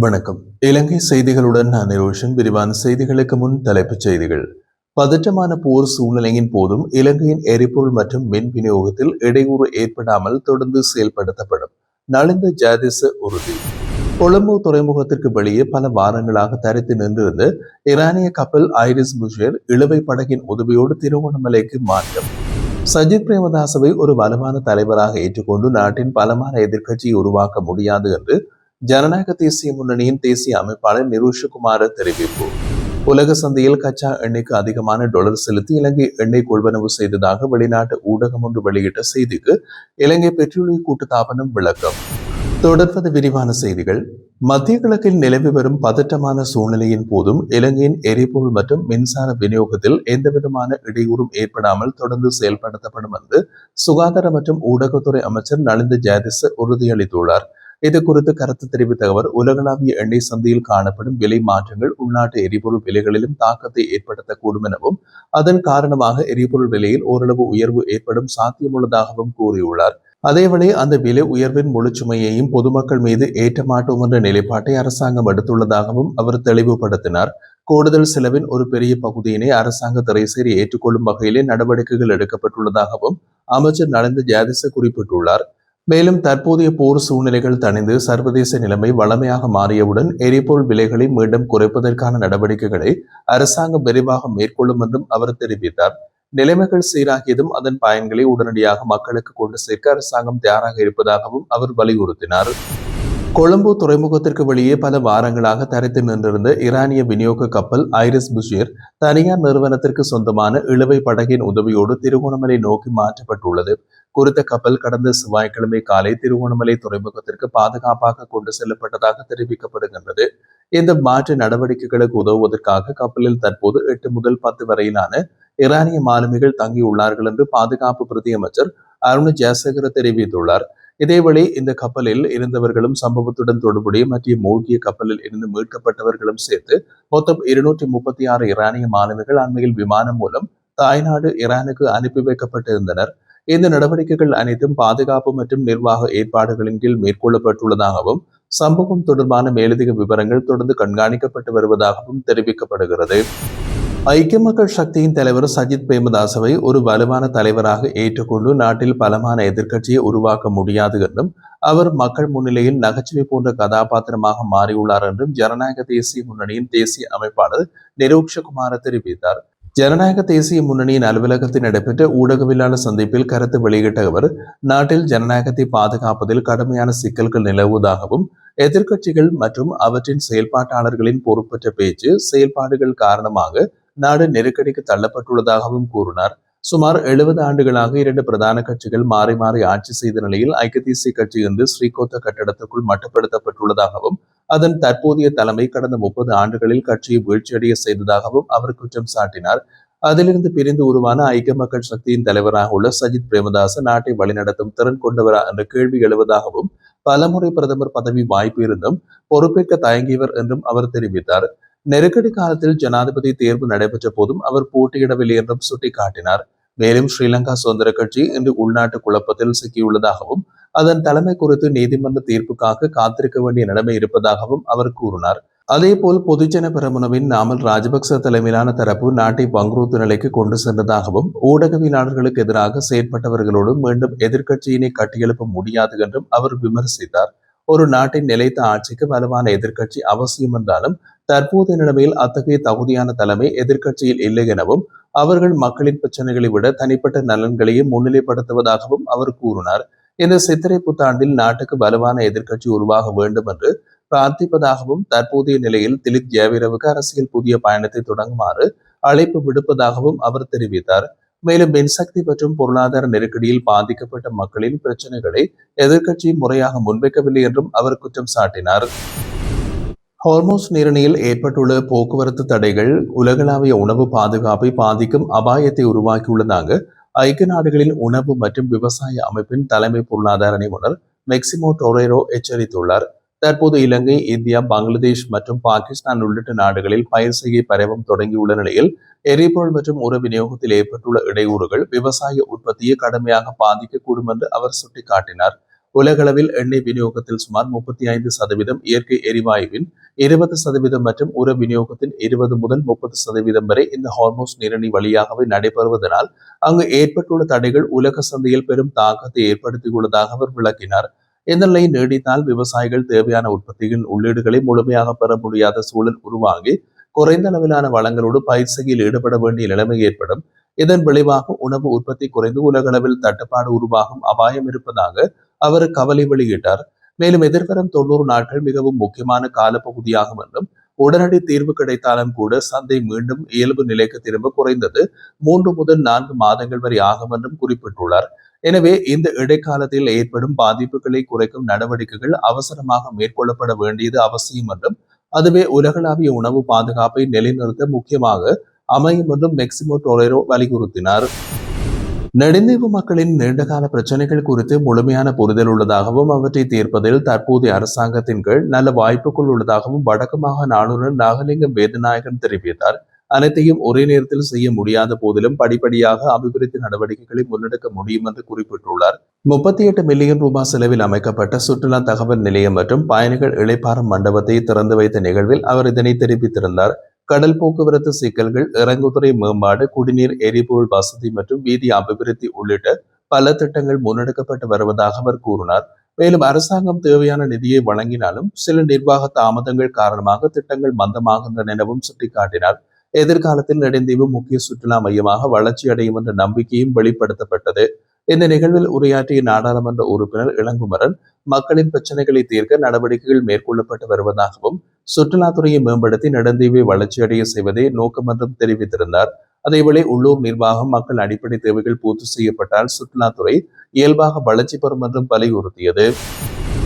வணக்கம். இலங்கை செய்திகளுடன் நான் நிரோஷன். விரிவான செய்திகளுக்கு முன் தலைப்புச் செய்திகள். பதற்றமான போர் சூழ்நிலையின் போதும் இலங்கையின் எரிபொருள் மற்றும் மின் விநியோகத்தில் இடையூறு ஏற்படாமல் தொடர்ந்து செயல்படுத்தப்படும். நலிந்த ஜாதிச உறுதி. கொழும்பு துறைமுகத்திற்கு வெளியே பல வாரங்களாக தரித்து நின்றிருந்த ஈரானிய கப்பல் ஐரிஸ் புஷேர் இழுவை படகின் உதவியோடு திருகோணமலைக்கு மாற்றம். சஜித் பிரேமதாசவை ஒரு வலுவான தலைவராக ஏற்றுக்கொண்டு நாட்டின் பலமான எதிர்க்கட்சியை உருவாக்க முடியாது என்று ஜனநாயக தேசிய முன்னணியின் தேசிய அமைப்பாளர் நிருஷகுமார தெரிவிப்பு. உலக சந்தையில் கச்சா எண்ணெய்க்கு அதிகமான டாலர் செலுத்தி இலங்கை எண்ணெய் கொள்வனவு செய்ததாக வெளிநாட்டு ஊடகம் ஒன்று வெளியிட்ட செய்திக்கு இலங்கை பெட்ரோலிய கூட்டுத்தாபனம் விளக்கம். தொடர்வது விரிவான செய்திகள். மத்திய கிழக்கில் நிலவி வரும் பதற்றமான சூழ்நிலையின் போதும் இலங்கையின் எரிபொருள் மற்றும் மின்சார விநியோகத்தில் எந்தவிதமான இடையூறும் ஏற்படாமல் தொடர்ந்து செயல்படுத்தப்படும் என்று சுகாதார மற்றும் ஊடகத்துறை அமைச்சர் நலிந்த ஜாதிச உறுதியளித்துள்ளார். இது குறித்து கருத்து தெரிவித்த அவர், உலகளாவிய எண்ணெய் சந்தையில் காணப்படும் விலை மாற்றங்கள் உள்நாட்டு எரிபொருள் விலைகளிலும் தாக்கத்தை ஏற்படுத்தக்கூடும் எனவும் அதன் காரணமாக எரிபொருள் விலையில் ஓரளவு உயர்வு ஏற்படும் சாத்தியமுள்ளதாகவும் கூறியுள்ளார். அதேவேளை அந்த விலை உயர்வின் முழு சுமையையும் பொதுமக்கள் மீது ஏற்ற மாட்டோம் என்ற நிலைப்பாட்டை அரசாங்கம் எடுத்துள்ளதாகவும் அவர் தெளிவுபடுத்தினார். கூடுதல் செலவின் ஒரு பெரிய பகுதியினை அரசாங்க திரைசேரி ஏற்றுக்கொள்ளும் வகையிலே நடவடிக்கைகள் எடுக்கப்பட்டுள்ளதாகவும் அமைச்சர் நலிந்த ஜாதிச குறிப்பிட்டுள்ளார். மேலும் தற்போதைய போர் சூழ்நிலைகள் தணிந்து சர்வதேச நிலைமை வளமையாக மாறியவுடன் எரிபொருள் விலைகளை மீண்டும் குறைப்பதற்கான நடவடிக்கைகளை அரசாங்கம் விரைவாக மேற்கொள்ளும் என்றும் அவர் தெரிவித்தார். நிலைமைகள் சீராகியதும் அதன் பயன்களை உடனடியாக மக்களுக்கு கொண்டு சேர்க்க அரசாங்கம் தயாராக இருப்பதாகவும் அவர் வலியுறுத்தினார். கொழும்பு துறைமுகத்திற்கு வெளியே பல வாரங்களாக தரித்து நின்றிருந்த ஈரானிய விநியோக கப்பல் ஐரிஸ் புஷேர் தனியார் நிறுவனத்திற்கு சொந்தமான இழுவை படகின் உதவியோடு திருகோணமலை நோக்கி மாற்றப்பட்டுள்ளது. குறித்த கப்பல் கடந்த செவ்வாய்க்கிழமை காலை திருகோணமலை துறைமுகத்திற்கு பாதுகாப்பாக கொண்டு செல்லப்பட்டதாக தெரிவிக்கப்படுகின்றது. இந்த மாற்று நடவடிக்கைகளுக்கு உதவுவதற்காக கப்பலில் தற்போது 8 முதல் 10 வரையிலான ஈரானிய மாலுமிகள் தங்கியுள்ளார்கள் என்று பாதுகாப்பு பிரதி அமைச்சர் அருண் ஜெயசேகர தெரிவித்துள்ளார். இதேவேளை இந்த கப்பலில் இருந்தவர்களும் சம்பவத்துடன் தொடர்புடைய மற்ற மூழ்கிய கப்பலில் இருந்து மீட்கப்பட்டவர்களும் சேர்த்து மொத்தம் 236 ஈரானிய மாலுமிகள் அண்மையில் விமானம் மூலம் தாய்நாடு ஈரானுக்கு அனுப்பி வைக்கப்பட்டிருந்தனர். இந்த நடவடிக்கைகள் அனைத்தும் பாதுகாப்பு மற்றும் நிர்வாக ஏற்பாடுகளின் கீழ் மேற்கொள்ளப்பட்டுள்ளதாகவும் சம்பவம் தொடர்பான மேலதிக விவரங்கள் தொடர்ந்து கண்காணிக்கப்பட்டு வருவதாகவும் தெரிவிக்கப்படுகிறது. ஐக்கிய மக்கள் சக்தியின் தலைவர் சஜித் பிரேமதாசவை ஒரு வலுவான தலைவராக ஏற்றுக்கொண்டு நாட்டில் பலமான எதிர்க்கட்சியை உருவாக்க முடியாது என்றும் அவர் மக்கள் முன்னிலையில் நகைச்சுவை போன்ற கதாபாத்திரமாக மாறியுள்ளார் என்றும் ஜனநாயக தேசிய முன்னணியின் தேசிய அமைப்பாளர் நிருஷகுமார தெரிவித்தார். ஜனநாயக தேசிய முன்னணியின் அலுவலகத்தில் நடைபெற்ற ஊடகவியலாளர் சந்திப்பில் கருத்து வெளியிட்ட அவர், நாட்டில் ஜனநாயகத்தை பாதுகாப்பதில் கடுமையான சிக்கல்கள் நிலவுவதாகவும் எதிர்க்கட்சிகள் மற்றும் அவற்றின் செயல்பாட்டாளர்களின் பொறுப்பற்ற பேச்சு செயல்பாடுகள் காரணமாக நாடு நெருக்கடிக்கு தள்ளப்பட்டுள்ளதாகவும் கூறினார். சுமார் 70 ஆண்டுகளாக 2 பிரதான கட்சிகள் மாறி மாறி ஆட்சி செய்த நிலையில் ஐக்கிய தேசிய கட்சி என்று ஸ்ரீகோத்த கட்டடத்திற்குள் மட்டுப்படுத்தப்பட்டுள்ளதாகவும் அதன் தற்போதைய தலைமை கடந்த 30 ஆண்டுகளில் கட்சியை வீழ்ச்சியடைய செய்ததாகவும் அவர் குற்றம் சாட்டினார். அதிலிருந்து பிரிந்து உருவான ஐக்கிய மக்கள் சக்தியின் தலைவராக உள்ள சஜித் பிரேமதாச நாட்டை வழிநடத்தும் திறன் கொண்டவரா என்ற கேள்வி எழுவதாகவும் பலமுறை பிரதமர் பதவி வாய்ப்பு இருந்தும் பொறுப்பேற்க தயங்கியவர் என்றும் அவர் தெரிவித்தார். நெருக்கடி காலத்தில் ஜனாதிபதி தேர்வு நடைபெற்ற போதும் அவர் போட்டியிடவில்லை என்றும் சுட்டிக்காட்டினார். மேலும் ஸ்ரீலங்கா சுதந்திர கட்சி இன்று உள்நாட்டு குழப்பத்தில் சிக்கியுள்ளதாகவும் அதன் தலைமை குறித்து நீதிமன்ற தீர்ப்புக்காக காத்திருக்க வேண்டிய நிலைமை இருப்பதாகவும் அவர் கூறினார். அதேபோல் பொதுஜன பெரமுனவின் நாமல் ராஜபக்ச தலைமையிலான தரப்பு நாட்டை பங்குறுத்து நிலைக்கு கொண்டு சென்றதாகவும் ஊடகவியலாளர்களுக்கு எதிராக செயற்பட்டவர்களோடு மீண்டும் எதிர்க்கட்சியினை கட்டியெழுப்ப முடியாது என்றும் அவர் விமர்சித்தார். ஒரு நாட்டின் நிலைத்த ஆட்சிக்கு வலுவான எதிர்க்கட்சி அவசியம் என்றாலும் தற்போதைய நிலைமையில் அத்தகைய தகுதியான தலைமை எதிர்க்கட்சியில் இல்லை எனவும் அவர்கள் மக்களின் பிரச்சனைகளை விட தனிப்பட்ட நலன்களையே முன்னிலைப்படுத்துவதாகவும் அவர் கூறினார். இந்த சித்திரை புத்தாண்டில் நாட்டுக்கு வலுவான எதிர்க்கட்சி உருவாக வேண்டும் என்று பிரார்த்திப்பதாகவும் தற்போதைய நிலையில் திலித் ஜெயவீரவுக்கு அரசியல் புதிய பயணத்தை தொடங்குமாறு அழைப்பு விடுப்பதாகவும் அவர் தெரிவித்தார். மேலும் மின்சக்தி மற்றும் பொருளாதார நெருக்கடியில் பாதிக்கப்பட்ட மக்களின் பிரச்சனைகளை எதிர்க்கட்சி முறையாக முன்வைக்கவில்லை என்றும் அவர் குற்றம் சாட்டினார். ஹார்மோஸ் நீரிணையில் ஏற்பட்டுள்ள போக்குவரத்து தடைகள் உலகளாவிய உணவு பாதுகாப்பை பாதிக்கும் அபாயத்தை உருவாக்கியுள்ளதாக ஐக்கிய நாடுகளின் உணவு மற்றும் விவசாய அமைப்பின் தலைமை பொருளாதார நிபுணர் மெக்சிமோ டொரேரோ எச்சரித்துள்ளார். தற்போது இலங்கை, இந்தியா, பங்களாதேஷ் மற்றும் பாகிஸ்தான் உள்ளிட்ட நாடுகளில் பயிர் செய்கை பரவம் தொடங்கியுள்ள நிலையில் எரிபொருள் மற்றும் உர விநியோகத்தில் ஏற்பட்டுள்ள இடையூறுகள் விவசாய உற்பத்தியை கடுமையாக பாதிக்கக்கூடும் என்று அவர் சுட்டிக்காட்டினார். உலகளவில் எண்ணெய் விநியோகத்தில் சுமார் 35% இயற்கை எரிவாயுவின் 20% மற்றும் உர விநியோகத்தின் 20 முதல் 30% வரை இந்த ஹார்மோஸ் நீரிணை வழியாகவே நடைபெறுவதனால் அங்கு ஏற்பட்டுள்ள தடைகள் உலக சந்தையில் பெரும் தாக்கத்தை ஏற்படுத்தியுள்ளதாக அவர் விளக்கினார். இந்த நிலை நீடித்தால் விவசாயிகள் தேவையான உற்பத்தியின் உள்ளீடுகளை முழுமையாக பெற முடியாத சூழல் உருவாகி குறைந்த அளவிலான வளங்களோடு பயிர் செய்கையில் ஈடுபட வேண்டிய நிலைமை ஏற்படும். இதன் விளைவாக உணவு உற்பத்தி குறைந்து உலகளவில் தட்டுப்பாடு உருவாகும் அபாயம் இருப்பதாக அவர் கவலை வெளியிட்டார். மேலும் எதிர்வரும் 90 நாட்கள் மிகவும் முக்கியமான காலப்பகுதியாகும் என்றும் உடனடி தீர்வு கிடைத்தாலும் கூட சந்தை மீண்டும் இயல்பு நிலைக்கு திரும்ப குறைந்தது 3 முதல் 4 மாதங்கள் வரை ஆகும் என்றும் குறிப்பிட்டுள்ளார். எனவே இந்த இடைக்காலத்தில் ஏற்படும் பாதிப்புகளை குறைக்கும் நடவடிக்கைகள் அவசரமாக மேற்கொள்ளப்பட வேண்டியது அவசியம் என்றும் அதுவே உலகளாவிய உணவு பாதுகாப்பை நிலைநிறுத்த முக்கியமாக அமையும் என்றும் மெக்சிமோ டொரேரோ வலியுறுத்தினார். நெடுந்தீவு மக்களின் நீண்டகால பிரச்சனைகள் குறித்து முழுமையான புரிதல் உள்ளதாகவும் அவற்றை தீர்ப்பதில் தற்போதைய அரசாங்கத்தின் கீழ் நல்ல வாய்ப்புகள் உள்ளதாகவும் வடக்கு மாகாண ஆளுநர் நாகலிங்கம் வேதநாயகன் தெரிவித்தார். அனைத்தையும் ஒரே நேரத்தில் செய்ய முடியாத போதிலும் படிப்படியாக அபிவிருத்தி நடவடிக்கைகளை முன்னெடுக்க முடியும் என்று குறிப்பிட்டுள்ளார். 38 மில்லியன் ரூபாய் செலவில் அமைக்கப்பட்ட சுற்றுலா தகவல் நிலையம் மற்றும் பயணிகள் இளைப்பாறும் மண்டபத்தை திறந்து வைத்த நிகழ்வில் அவர் இதனை தெரிவித்திருந்தார். கடல் போக்குவரத்து சிக்கல்கள், இறங்குதுறை மேம்பாடு, குடிநீர், எரிபொருள் வசதி மற்றும் வீதி அபிவிருத்தி உள்ளிட்ட பல திட்டங்கள் முன்னெடுக்கப்பட்டு வருவதாக அவர் கூறினார். மேலும் அரசாங்கம் தேவையான நிதியை வழங்கினாலும் சில நிர்வாக தாமதங்கள் காரணமாக திட்டங்கள் மந்தமாகின்றன எனவும் சுட்டிக்காட்டினார். எதிர்காலத்தில் நெடுந்தீவு முக்கிய சுற்றுலா மையமாக வளர்ச்சி அடையும் என்ற நம்பிக்கையும் வெளிப்படுத்தப்பட்டது. இந்த நிகழ்வில் உரையாற்றிய நாடாளுமன்ற உறுப்பினர் இளங்குமரன் மக்களின் பிரச்சனைகளை தீர்க்க நடவடிக்கைகள் மேற்கொள்ளப்பட்டு வருவதாகவும் சுற்றுலாத்துறையை மேம்படுத்தி நெடுந்தீவை வளர்ச்சியடைய செய்வதே நோக்கம் என்றும் தெரிவித்திருந்தார். அதேவேளை உள்ளூர் நிர்வாகம் மக்கள் அடிப்படை தேவைகள் பூர்த்தி செய்யப்பட்டால் சுற்றுலாத்துறை இயல்பாக வளர்ச்சி பெறும் என்றும் வலியுறுத்தியது.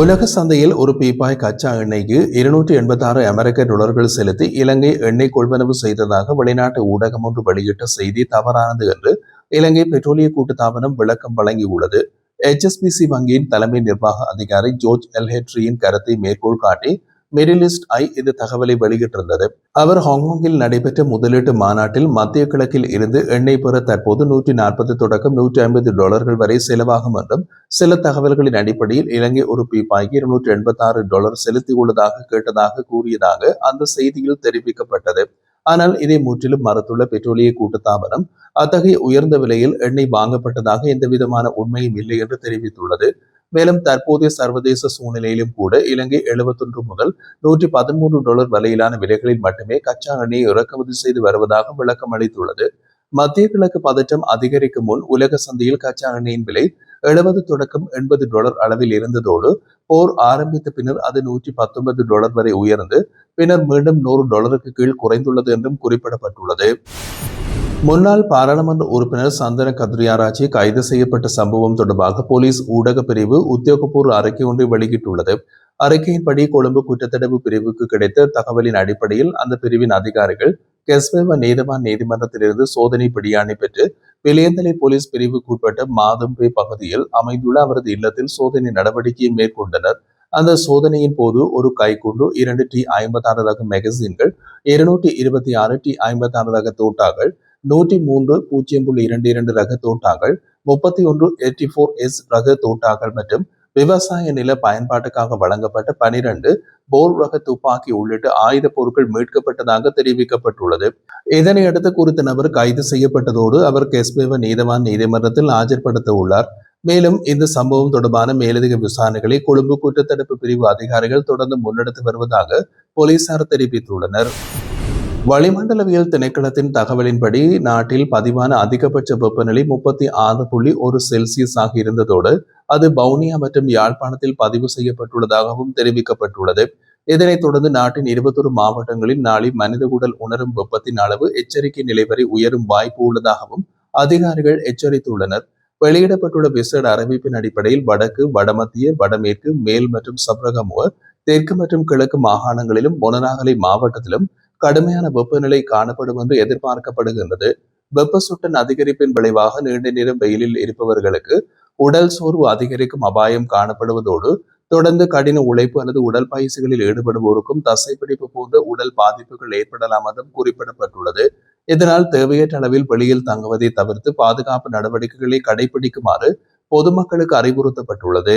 உலக சந்தையில் ஒரு பீப்பாய் கச்சா எண்ணெய்க்கு 286 அமெரிக்க டாலர்கள் செலுத்தி இலங்கை எண்ணெய் கொள்வனவு செய்ததாக வெளிநாட்டு ஊடகம் ஒன்று வெளியிட்ட செய்தி தவறானது என்று இலங்கை பெட்ரோலிய கூட்டுத்தாபனம் விளக்கம் வழங்கியுள்ளது. HSBC வங்கியின் தலைமை நிர்வாக அதிகாரி ஜோர்ஜ் எல்ஹெட்ரியின் கருத்தை மேற்கோள் காட்டி மிடில் ஈஸ்ட் ஐ இந்த தகவலை வெளியிட்டிருந்தது. அவர் ஹாங்காங்கில் நடைபெற்ற முதலீட்டு மாநாட்டில் மத்திய கிழக்கில் இருந்து எண்ணெய் பெற தற்போது 140 தொடக்கம் 150 டாலர்கள் வரை செலவாகும் என்றும் சில தகவல்களின் அடிப்படையில் இலங்கை ஒரு பீப்பாய்க்கு 286 டாலர் செலுத்தியுள்ளதாக கேட்டதாக கூறியதாக அந்த செய்தியில் தெரிவிக்கப்பட்டது. ஆனால் இதை முற்றிலும் மறுத்துள்ள பெட்ரோலிய கூட்டுத்தாபனம் அத்தகைய உயர்ந்த விலையில் எண்ணெய் வாங்கப்பட்டதாக எந்தவிதமான உண்மையும் இல்லை என்று தெரிவித்துள்ளது. மேலும் தற்போதைய சர்வதேச சூழ்நிலையிலும் கூட இலங்கை 71 முதல் 113 டாலர் வரையிலான விலைகளில் மட்டுமே கச்சா எண்ணெயை இறக்குமதி செய்து வருவதாக விளக்கம் அளித்துள்ளது. மத்திய கிழக்கு பதற்றம் அதிகரிக்கும் முன் உலக சந்தையில் கச்சா எண்ணெயின் விலை 70 தொடக்கம் 80 டாலர் அளவில் இருந்ததோடு போர் ஆரம்பித்த பின்னர் அது 119 டாலர் வரை உயர்ந்து பின்னர் மீண்டும் 100 டாலருக்கு கீழ் குறைந்துள்ளது என்றும் குறிப்பிடப்பட்டுள்ளது. முன்னாள் பாராளுமன்ற உறுப்பினர் சந்தன கத்ரியாராச்சி கைது செய்யப்பட்ட சம்பவம் தொடர்பாக போலீஸ் ஊடக பிரிவு உத்தியோகபூர்வ அறிக்கை ஒன்றை வெளியிட்டுள்ளது. அறிக்கையின்படி கொழும்பு குற்றத்தடுப்பு பிரிவுக்கு கிடைத்த தகவலின் அடிப்படையில் அந்த பிரிவின் அதிகாரிகள் கெஸ்வேவ நீதவான் நீதிமன்றத்திலிருந்து சோதனை பிடியாணை பெற்று விலியந்தலை போலீஸ் பிரிவுக்குட்பட்ட மாதம்பே பகுதியில் அமைந்துள்ள அவரது இல்லத்தில் சோதனை நடவடிக்கையை மேற்கொண்டனர். அந்த சோதனையின் போது ஒரு கைக்குண்டு, 2 T56 ரக மேகசின்கள், 226 T56 ரக தோட்டாக்கள், 103.0.22 ரக தோட்டாக்கள், 31 84S ரக தோட்டாக்கள் மற்றும் விவசாய நில பயன்பாட்டுக்காக வழங்கப்பட்ட 12 போர் ரக துப்பாக்கி உள்ளிட்ட ஆயுத பொருட்கள் மீட்கப்பட்டதாக தெரிவிக்கப்பட்டுள்ளது. இதனையடுத்து குறித்த நபர் கைது செய்யப்பட்டதோடு அவர் கெஸ்பேவ நீதவான் நீதிமன்றத்தில் ஆஜர்படுத்த உள்ளார். மேலும் இந்த சம்பவம் தொடர்பான மேலதிக விசாரணைகளை கொழும்பு குற்றத்தடுப்பு பிரிவு அதிகாரிகள் தொடர்ந்து முன்னெடுத்து வருவதாக போலீசார் தெரிவித்துள்ளனர். வளிமண்டலவியல் திணைக்களத்தின் தகவலின்படி நாட்டில் பதிவான அதிகபட்ச வெப்பநிலை 36.1 செல்சியஸ் ஆக இருந்ததோடு அது வவுனியா மற்றும் யாழ்ப்பாணத்தில் பதிவு செய்யப்பட்டுள்ளதாகவும் தெரிவிக்கப்பட்டுள்ளது. இதனைத் தொடர்ந்து நாட்டின் 21 மாவட்டங்களில் நாளை மனித உடல் உணரும் வெப்பத்தின் அளவு எச்சரிக்கை நிலை வரை உயரும் வாய்ப்பு உள்ளதாகவும் அதிகாரிகள் எச்சரித்துள்ளனர். வெளியிடப்பட்டுள்ள விசேட அறிவிப்பின் அடிப்படையில் வடக்கு, வடமத்திய, வடமேற்கு, மேல் மற்றும் சப்ரகமுவ, தெற்கு மற்றும் கிழக்கு மாகாணங்களிலும் மொனராகலை மாவட்டத்திலும் கடுமையான வெப்பநிலை காணப்படும் என்று எதிர்பார்க்கப்படுகின்றது. வெப்ப சுட்டன் அதிகரிப்பின் விளைவாக நீண்ட நேரம் வெயிலில் இருப்பவர்களுக்கு உடல் சோர்வு அதிகரிக்கும் அபாயம் காணப்படுவதோடு தொடர்ந்து கடின உழைப்பு அல்லது உடல் பயிற்சிகளில் ஈடுபடுவோருக்கும் தசைப்பிடிப்பு போன்ற உடல் பாதிப்புகள் ஏற்படலாம் என்றும் குறிப்பிடப்பட்டுள்ளது. இதனால் தேவையற்ற அளவில் வெளியில் தங்குவதை தவிர்த்து பாதுகாப்பு நடவடிக்கைகளை கடைபிடிக்குமாறு பொதுமக்களுக்கு அறிவுறுத்தப்பட்டுள்ளது.